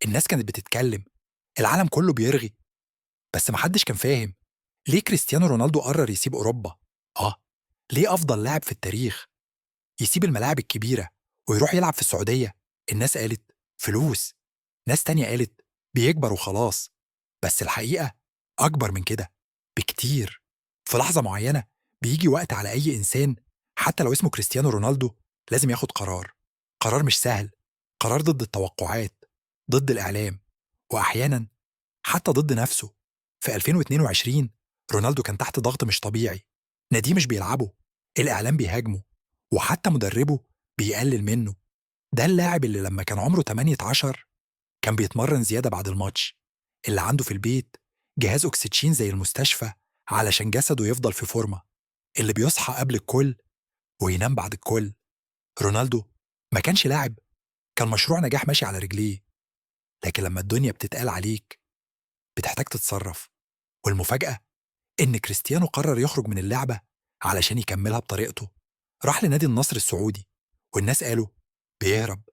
الناس كانت بتتكلم، العالم كله بيرغي، بس محدش كان فاهم ليه كريستيانو رونالدو قرر يسيب أوروبا؟ ليه أفضل لاعب في التاريخ يسيب الملاعب الكبيرة ويروح يلعب في السعودية؟ الناس قالت فلوس، ناس تانية قالت بيكبر وخلاص، بس الحقيقة أكبر من كده بكتير. في لحظة معينة بيجي وقت على أي إنسان حتى لو اسمه كريستيانو رونالدو لازم ياخد قرار، قرار مش سهل، قرار ضد التوقعات، ضد الإعلام، وأحيانا حتى ضد نفسه. في 2022 رونالدو كان تحت ضغط مش طبيعي، ناديه مش بيلعبه، الإعلام بيهاجمه، وحتى مدربه بيقلل منه. ده اللاعب اللي لما كان عمره 18 كان بيتمرن زيادة بعد الماتش، اللي عنده في البيت جهاز أكسجين زي المستشفى علشان جسده يفضل في فورمة، اللي بيصحى قبل الكل وينام بعد الكل. رونالدو ما كانش لاعب، كان مشروع نجاح ماشي على رجليه. لكن لما الدنيا بتتقال عليك بتحتاج تتصرف، والمفاجأة إن كريستيانو قرر يخرج من اللعبة علشان يكملها بطريقته. راح لنادي النصر السعودي، والناس قالوا بيهرب،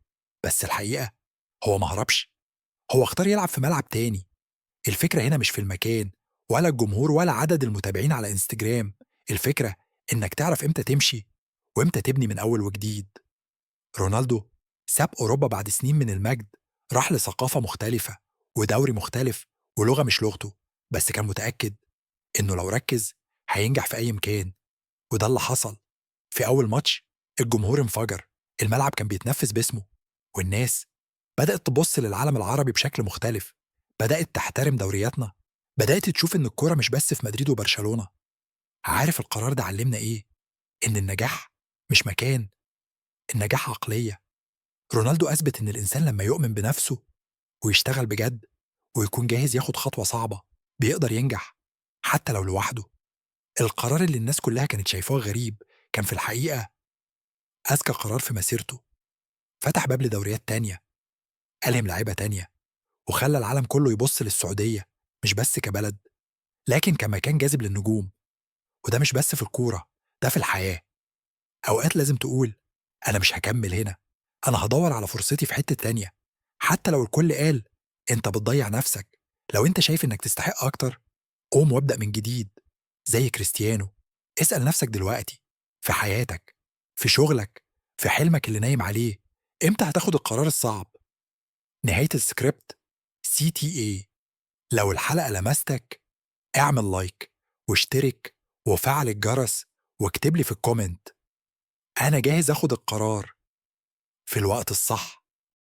بس الحقيقة هو ما هربش، هو اختار يلعب في ملعب تاني. الفكرة هنا مش في المكان ولا الجمهور ولا عدد المتابعين على انستجرام، الفكرة إنك تعرف إمتى تمشي وإمتى تبني من أول وجديد. رونالدو ساب أوروبا بعد سنين من المجد، راح لثقافة مختلفة ودوري مختلف ولغة مش لغته، بس كان متأكد إنه لو ركز هينجح في أي مكان. وده اللي حصل. في أول ماتش الجمهور انفجر، الملعب كان بيتنفس باسمه، والناس بدأت تبص للعالم العربي بشكل مختلف، بدأت تحترم دورياتنا، بدأت تشوف إن الكورة مش بس في مدريد وبرشلونة. عارف القرار ده علمنا إيه؟ إن النجاح مش مكان، النجاح عقلية. رونالدو أثبت إن الإنسان لما يؤمن بنفسه ويشتغل بجد ويكون جاهز ياخد خطوة صعبة بيقدر ينجح حتى لو لوحده. القرار اللي الناس كلها كانت شايفاه غريب كان في الحقيقة أذكى قرار في مسيرته، فتح باب لدوريات تانية، ألهم لعيبة تانية، وخلى العالم كله يبص للسعودية مش بس كبلد لكن كمكان جاذب للنجوم. وده مش بس في الكورة، ده في الحياة. أوقات لازم تقول أنا مش هكمل هنا، أنا هدور على فرصتي في حتة تانية، حتى لو الكل قال أنت بتضيع نفسك. لو أنت شايف إنك تستحق أكتر قوم وابدأ من جديد زي كريستيانو. اسأل نفسك دلوقتي، في حياتك، في شغلك، في حلمك اللي نايم عليه، إمتى هتاخد القرار الصعب؟ نهاية السكريبت CTA. لو الحلقة لمستك اعمل لايك واشترك وفعل الجرس واكتب لي في الكومنت أنا جاهز أخد القرار في الوقت الصح.